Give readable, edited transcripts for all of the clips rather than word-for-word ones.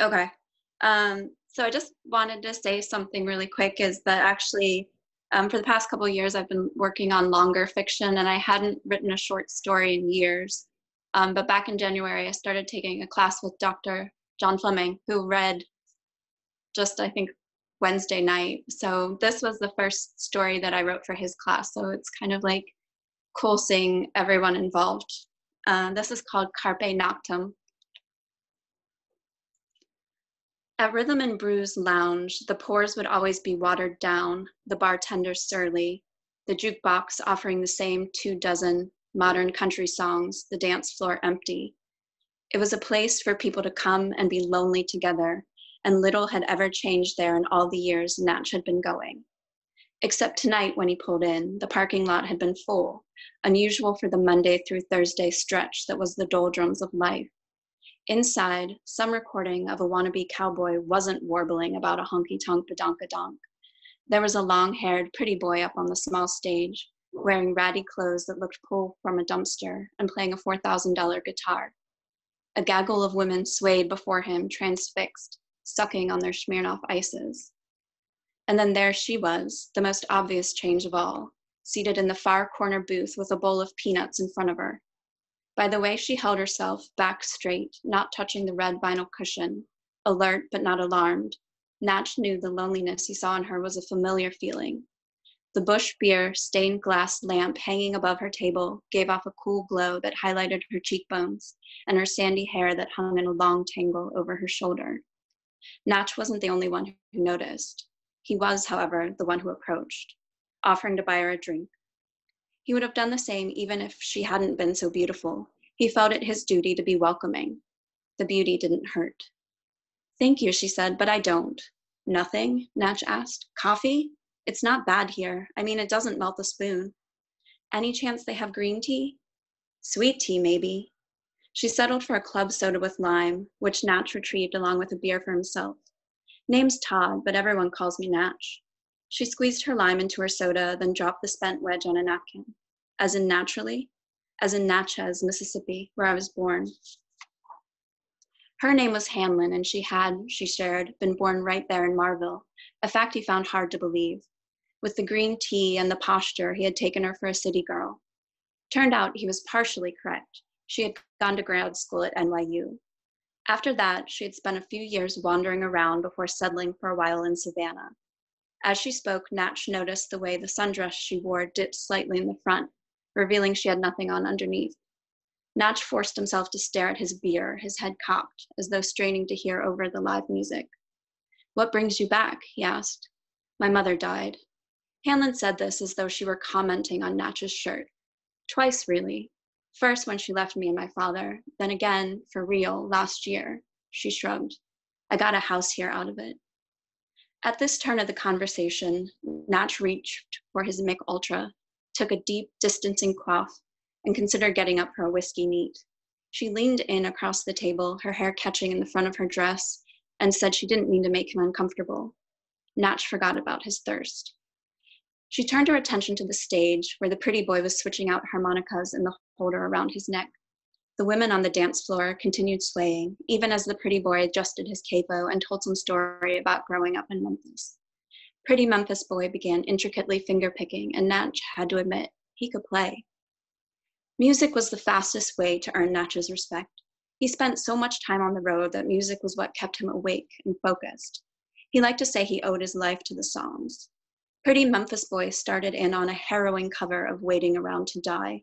Okay. So I just wanted to say something really quick is that actually, for the past couple of years, I've been working on longer fiction and I hadn't written a short story in years. But back in January, I started taking a class with Dr. John Fleming, who read just, I think, Wednesday night. So this was the first story that I wrote for his class. So it's kind of like cool seeing everyone involved. This is called Carpe Noctem. At Rhythm and Brew's lounge, the pours would always be watered down, the bartender surly, the jukebox offering the same 24 modern country songs, the dance floor empty. It was a place for people to come and be lonely together, and little had ever changed there in all the years Natch had been going. Except tonight when he pulled in, the parking lot had been full, unusual for the Monday through Thursday stretch that was the doldrums of life. Inside, some recording of a wannabe cowboy wasn't warbling about a honky-tonk badonkadonk. There was a long-haired pretty boy up on the small stage, wearing ratty clothes that looked pulled from a dumpster and playing a $4,000 guitar. A gaggle of women swayed before him, transfixed, sucking on their Smirnoff ices. And then there she was, the most obvious change of all, seated in the far corner booth with a bowl of peanuts in front of her. By the way she held herself, back straight, not touching the red vinyl cushion, alert but not alarmed, Natch knew the loneliness he saw in her was a familiar feeling. The Busch Beer stained glass lamp hanging above her table gave off a cool glow that highlighted her cheekbones and her sandy hair that hung in a long tangle over her shoulder. Natch wasn't the only one who noticed. He was, however, the one who approached, offering to buy her a drink. He would have done the same even if she hadn't been so beautiful. He felt it his duty to be welcoming. The beauty didn't hurt. Thank you, she said, but I don't. Nothing? Natch asked. Coffee? It's not bad here. I mean, it doesn't melt the spoon. Any chance they have green tea? Sweet tea, maybe. She settled for a club soda with lime, which Natch retrieved along with a beer for himself. Name's Todd, but everyone calls me Natch. She squeezed her lime into her soda, then dropped the spent wedge on a napkin. As in naturally? As in Natchez, Mississippi, where I was born. Her name was Hanlon, and she shared, been born right there in Marville, a fact he found hard to believe. With the green tea and the posture, he had taken her for a city girl. Turned out he was partially correct. She had gone to grad school at NYU. After that, she had spent a few years wandering around before settling for a while in Savannah. As she spoke, Natch noticed the way the sundress she wore dipped slightly in the front, revealing she had nothing on underneath. Natch forced himself to stare at his beer, his head cocked, as though straining to hear over the live music. What brings you back? He asked. My mother died. Hanlon said this as though she were commenting on Natch's shirt. Twice, really. First when she left me and my father, then again, for real, last year. She shrugged. I got a house here out of it. At this turn of the conversation, Natch reached for his Mick Ultra, took a deep, distancing quaff, and considered getting up for a whiskey neat. She leaned in across the table, her hair catching in the front of her dress, and said she didn't mean to make him uncomfortable. Natch forgot about his thirst. She turned her attention to the stage, where the pretty boy was switching out harmonicas in the holder around his neck. The women on the dance floor continued swaying, even as the pretty boy adjusted his capo and told some story about growing up in Memphis. Pretty Memphis boy began intricately finger-picking, and Natch had to admit, he could play. Music was the fastest way to earn Natch's respect. He spent so much time on the road that music was what kept him awake and focused. He liked to say he owed his life to the songs. Pretty Memphis boy started in on a harrowing cover of Waiting Around to Die.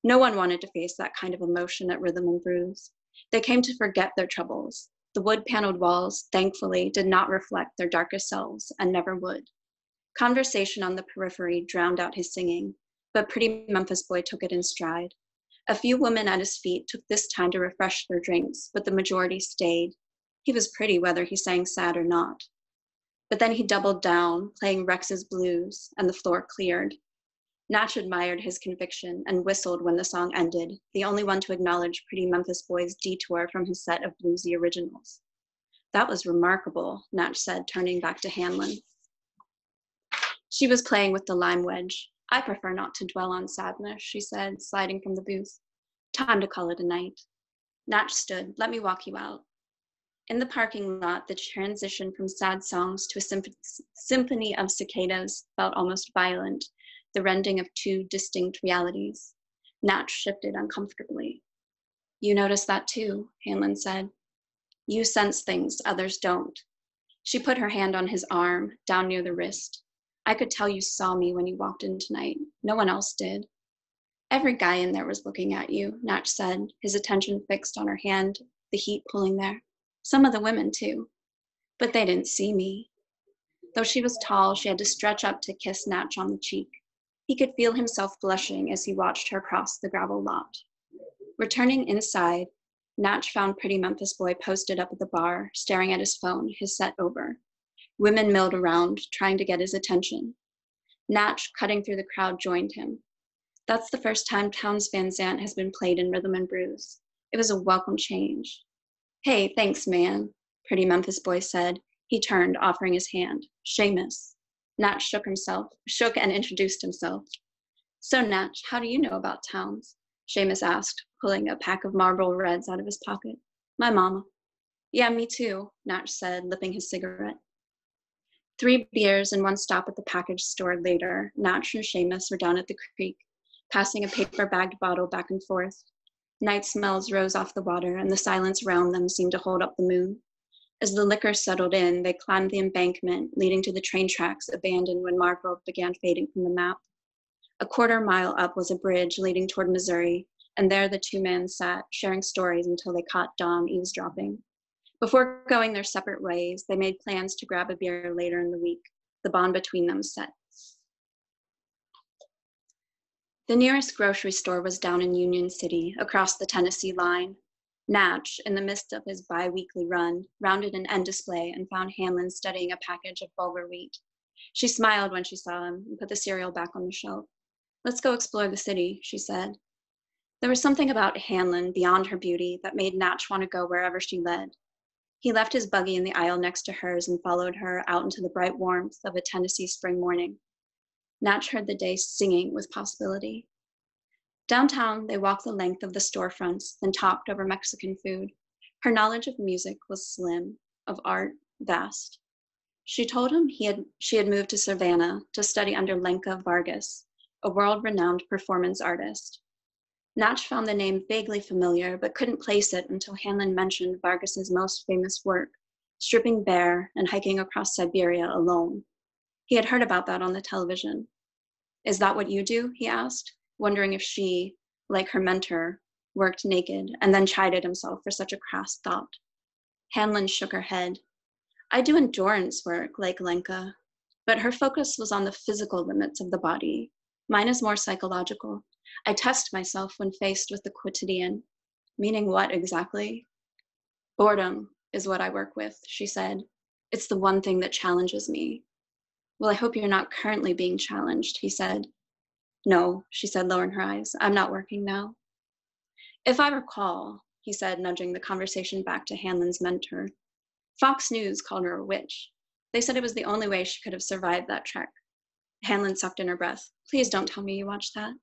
No one wanted to face that kind of emotion at Rhythm and Brews. They came to forget their troubles. The wood-paneled walls, thankfully, did not reflect their darkest selves and never would. Conversation on the periphery drowned out his singing, but Pretty Memphis boy took it in stride. A few women at his feet took this time to refresh their drinks, but the majority stayed. He was pretty whether he sang sad or not. But then he doubled down, playing Rex's Blues, and the floor cleared. Natch admired his conviction and whistled when the song ended, the only one to acknowledge Pretty Memphis boy's detour from his set of bluesy originals. That was remarkable, Natch said, turning back to Hanlon. She was playing with the lime wedge. I prefer not to dwell on sadness, she said, sliding from the booth. Time to call it a night. Natch stood. Let me walk you out. In the parking lot, the transition from sad songs to a symphony of cicadas felt almost violent, the rending of two distinct realities. Natch shifted uncomfortably. You notice that too, Hanlon said. You sense things others don't. She put her hand on his arm, down near the wrist. I could tell you saw me when you walked in tonight. No one else did. Every guy in there was looking at you, Natch said, his attention fixed on her hand, the heat pulling there. Some of the women, too. But they didn't see me. Though she was tall, she had to stretch up to kiss Natch on the cheek. He could feel himself blushing as he watched her cross the gravel lot. Returning inside, Natch found Pretty Memphis Boy posted up at the bar, staring at his phone, his set over. Women milled around, trying to get his attention. Natch, cutting through the crowd, joined him. That's the first time Townes Van Zandt has been played in Rhythm and Blues. It was a welcome change. Hey, thanks, man, Pretty Memphis Boy said. He turned, offering his hand. Seamus. Natch shook and introduced himself. So, Natch, how do you know about Townes? Seamus asked, pulling a pack of Marlboro Reds out of his pocket. My mama. Yeah, me too, Natch said, lipping his cigarette. 3 beers and 1 stop at the package store later, Natch and Seamus were down at the creek, passing a paper-bagged bottle back and forth. Night smells rose off the water, and the silence around them seemed to hold up the moon. As the liquor settled in, they climbed the embankment, leading to the train tracks abandoned when Marlboro began fading from the map. A 1/4 mile up was a bridge leading toward Missouri, and there the 2 men sat, sharing stories until they caught dawn eavesdropping. Before going their separate ways, they made plans to grab a beer later in the week, the bond between them set. The nearest grocery store was down in Union City, across the Tennessee line. Natch, in the midst of his bi-weekly run, rounded an end display and found Hanlon studying a package of bulgur wheat. She smiled when she saw him and put the cereal back on the shelf. Let's go explore the city, she said. There was something about Hanlon, beyond her beauty, that made Natch want to go wherever she led. He left his buggy in the aisle next to hers and followed her out into the bright warmth of a Tennessee spring morning. Natch heard the day singing with possibility. Downtown, they walked the length of the storefronts, then talked over Mexican food. Her knowledge of music was slim, of art, vast. She told him she had moved to Savannah to study under Lenka Vargas, a world-renowned performance artist. Natch found the name vaguely familiar, but couldn't place it until Hanlon mentioned Vargas's most famous work, stripping bare and hiking across Siberia alone. He had heard about that on the television. Is that what you do? He asked, wondering if she, like her mentor, worked naked, and then chided himself for such a crass thought. Hanlon shook her head. I do endurance work, like Lenka, but her focus was on the physical limits of the body. Mine is more psychological. I test myself when faced with the quotidian. Meaning what exactly? Boredom is what I work with, she said. It's the one thing that challenges me. Well, I hope you're not currently being challenged, he said. No, she said, lowering her eyes. I'm not working now. If I recall, he said, nudging the conversation back to Hanlon's mentor, Fox News called her a witch. They said it was the only way she could have survived that trek. Hanlon sucked in her breath. Please don't tell me you watched that.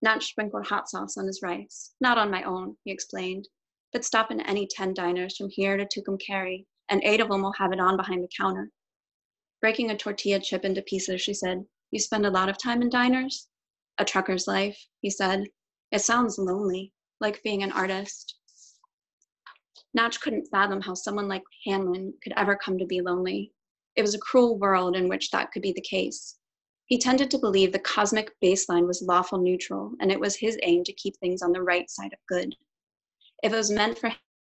Natch sprinkled hot sauce on his rice. Not on my own, he explained, but stop in any 10 diners from here to Tucumcari, and 8 of them will have it on behind the counter. Breaking a tortilla chip into pieces, she said, You spend a lot of time in diners? A trucker's life, he said. It sounds lonely, like being an artist. Natch couldn't fathom how someone like Hanlon could ever come to be lonely. It was a cruel world in which that could be the case. He tended to believe the cosmic baseline was lawful neutral, and it was his aim to keep things on the right side of good. If it was meant for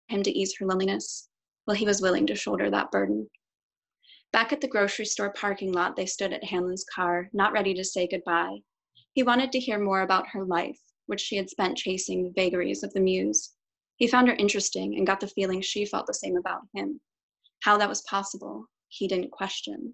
him to ease her loneliness, well, he was willing to shoulder that burden. Back at the grocery store parking lot, they stood at Hanlon's car, not ready to say goodbye. He wanted to hear more about her life, which she had spent chasing the vagaries of the muse. He found her interesting and got the feeling she felt the same about him. How that was possible, he didn't question.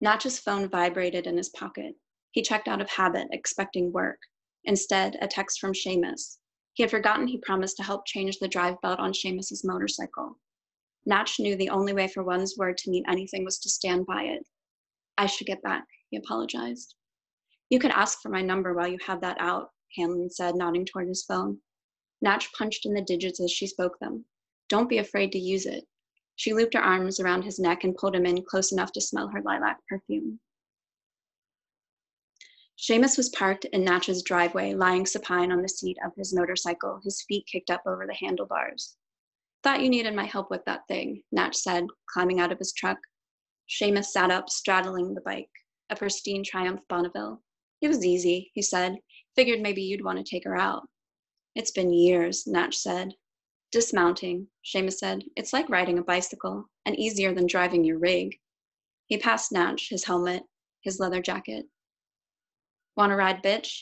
Natch's phone vibrated in his pocket. He checked out of habit, expecting work. Instead, a text from Seamus. He had forgotten he promised to help change the drive belt on Seamus's motorcycle. Natch knew the only way for one's word to mean anything was to stand by it. I should get back, he apologized. You could ask for my number while you have that out, Hanlon said, nodding toward his phone. Natch punched in the digits as she spoke them. Don't be afraid to use it. She looped her arms around his neck and pulled him in close enough to smell her lilac perfume. Seamus was parked in Natch's driveway, lying supine on the seat of his motorcycle, his feet kicked up over the handlebars. Thought you needed my help with that thing, Natch said, climbing out of his truck. Seamus sat up, straddling the bike, a pristine Triumph Bonneville. It was easy, he said. Figured maybe you'd want to take her out. It's been years, Natch said. Dismounting, Seamus said. It's like riding a bicycle, and easier than driving your rig. He passed Natch his helmet, his leather jacket. Want to ride, bitch?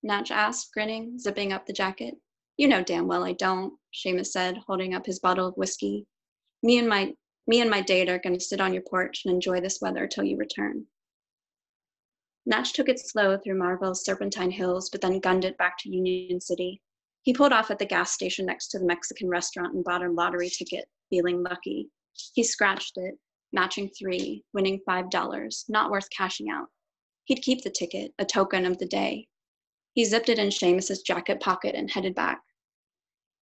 Natch asked, grinning, zipping up the jacket. You know damn well I don't, Seamus said, holding up his bottle of whiskey. Me and my date are going to sit on your porch and enjoy this weather till you return. Natch took it slow through Marvell's serpentine hills, but then gunned it back to Union City. He pulled off at the gas station next to the Mexican restaurant and bought a lottery ticket, feeling lucky. He scratched it, matching 3, winning $5, not worth cashing out. He'd keep the ticket, a token of the day. He zipped it in Seamus's jacket pocket and headed back.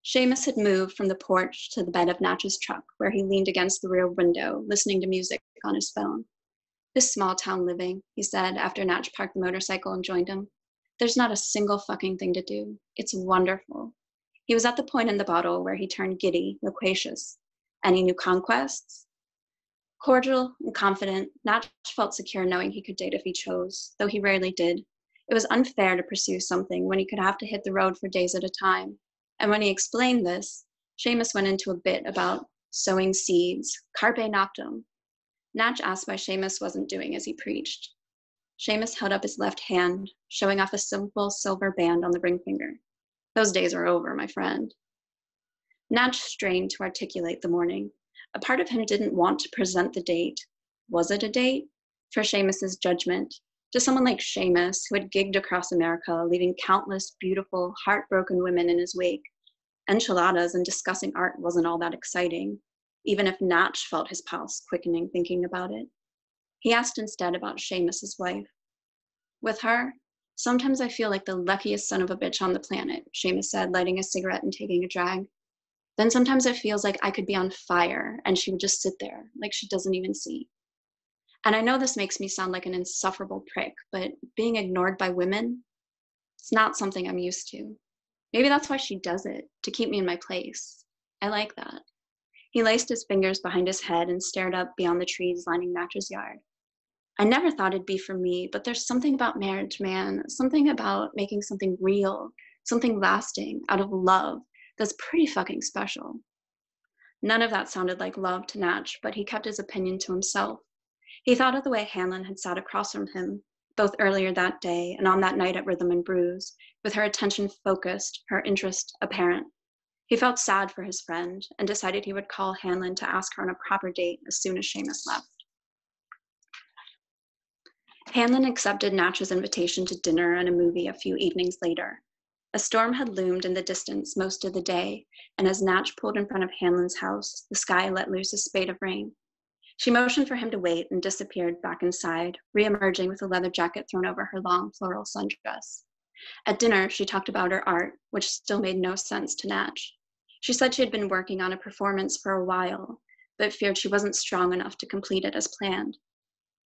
Seamus had moved from the porch to the bed of Natch's truck, where he leaned against the rear window, listening to music on his phone. This small town living, he said after Natch parked the motorcycle and joined him. There's not a single fucking thing to do. It's wonderful. He was at the point in the bottle where he turned giddy, loquacious. Any new conquests? Cordial and confident, Natch felt secure knowing he could date if he chose, though he rarely did. It was unfair to pursue something when he could have to hit the road for days at a time. And when he explained this, Seamus went into a bit about sowing seeds, carpe noctem. Natch asked why Seamus wasn't doing as he preached. Seamus held up his left hand, showing off a simple silver band on the ring finger. Those days are over, my friend. Natch strained to articulate the morning. A part of him didn't want to present the date. Was it a date? For Seamus's judgment. To someone like Seamus, who had gigged across America, leaving countless beautiful, heartbroken women in his wake. Enchiladas and discussing art wasn't all that exciting, even if Natch felt his pulse quickening thinking about it. He asked instead about Seamus's wife. With her, sometimes I feel like the luckiest son of a bitch on the planet, Seamus said, lighting a cigarette and taking a drag. Then sometimes it feels like I could be on fire and she would just sit there, like she doesn't even see. And I know this makes me sound like an insufferable prick, but being ignored by women, it's not something I'm used to. Maybe that's why she does it, to keep me in my place. I like that. He laced his fingers behind his head and stared up beyond the trees lining Natch's yard. I never thought it'd be for me, but there's something about marriage, man, something about making something real, something lasting, out of love, that's pretty fucking special. None of that sounded like love to Natch, but he kept his opinion to himself. He thought of the way Hanlon had sat across from him, both earlier that day and on that night at Rhythm and Brews, with her attention focused, her interest apparent. He felt sad for his friend and decided he would call Hanlon to ask her on a proper date as soon as Seamus left. Hanlon accepted Natch's invitation to dinner and a movie a few evenings later. A storm had loomed in the distance most of the day, and as Natch pulled in front of Hanlon's house, the sky let loose a spate of rain. She motioned for him to wait and disappeared back inside, re-emerging with a leather jacket thrown over her long floral sundress. At dinner, she talked about her art, which still made no sense to Natch. She said she had been working on a performance for a while, but feared she wasn't strong enough to complete it as planned.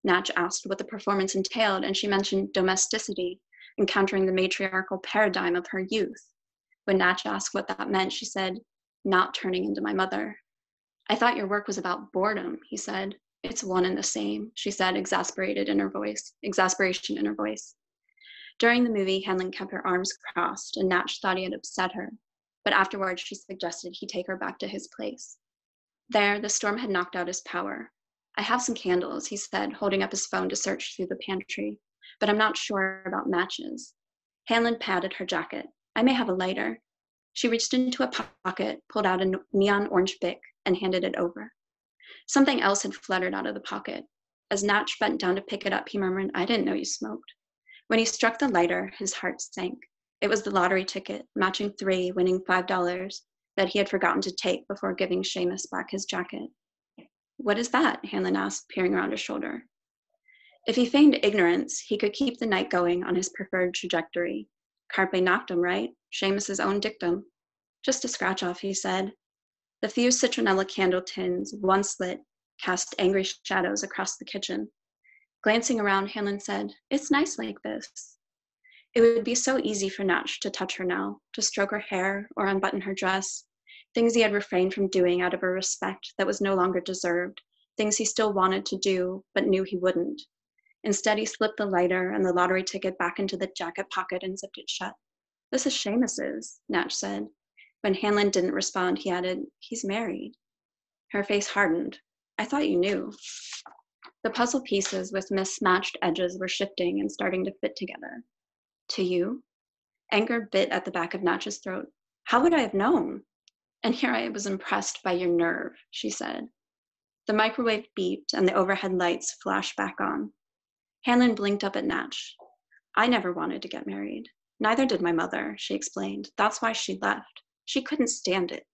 Natch asked what the performance entailed, and she mentioned domesticity, encountering the matriarchal paradigm of her youth. When Natch asked what that meant, she said, "Not turning into my mother." "I thought your work was about boredom," he said. "It's one and the same," she said, exasperation in her voice. During the movie, Hanlon kept her arms crossed, and Natch thought he had upset her, but afterwards she suggested he take her back to his place. There, the storm had knocked out his power. "I have some candles," he said, holding up his phone to search through the pantry, "but I'm not sure about matches." Hanlon patted her jacket. "I may have a lighter." She reached into a pocket, pulled out a neon orange Bic, and handed it over. Something else had fluttered out of the pocket. As Natch bent down to pick it up, he murmured, "I didn't know you smoked." When he struck the lighter, his heart sank. It was the lottery ticket, matching 3, winning $5, that he had forgotten to take before giving Seamus back his jacket. "What is that?" Hanlon asked, peering around his shoulder. If he feigned ignorance, he could keep the night going on his preferred trajectory. Carpe noctem, right? Seamus's own dictum. "Just a scratch-off," he said. The few citronella candle tins, once lit, cast angry shadows across the kitchen. Glancing around, Hanlon said, "It's nice like this." It would be so easy for Natch to touch her now, to stroke her hair or unbutton her dress, things he had refrained from doing out of a respect that was no longer deserved, things he still wanted to do but knew he wouldn't. Instead, he slipped the lighter and the lottery ticket back into the jacket pocket and zipped it shut. "This is Seamus's," Natch said. When Hanlon didn't respond, he added, "He's married." Her face hardened. "I thought you knew." The puzzle pieces with mismatched edges were shifting and starting to fit together. "To you?" Anger bit at the back of Natch's throat. "How would I have known?" "And here I was impressed by your nerve," she said. The microwave beeped and the overhead lights flashed back on. Hanlon blinked up at Natch. "I never wanted to get married. Neither did my mother," she explained. "That's why she left. She couldn't stand it.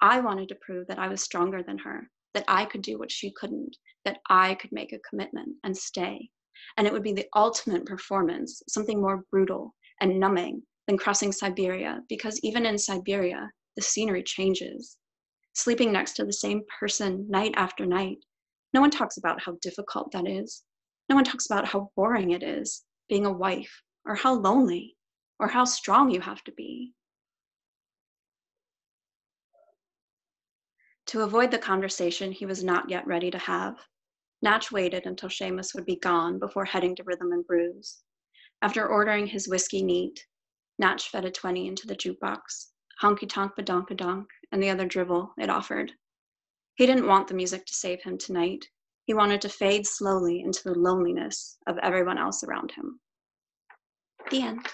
I wanted to prove that I was stronger than her, that I could do what she couldn't, that I could make a commitment and stay. And it would be the ultimate performance, something more brutal and numbing than crossing Siberia, because even in Siberia, the scenery changes. Sleeping next to the same person night after night, no one talks about how difficult that is. No one talks about how boring it is, being a wife, or how lonely, or how strong you have to be." To avoid the conversation he was not yet ready to have, Natch waited until Seamus would be gone before heading to Rhythm and Brews. After ordering his whiskey neat, Natch fed a 20 into the jukebox, honky-tonk badonk-a-donk, and the other drivel it offered. He didn't want the music to save him tonight. He wanted to fade slowly into the loneliness of everyone else around him. The end.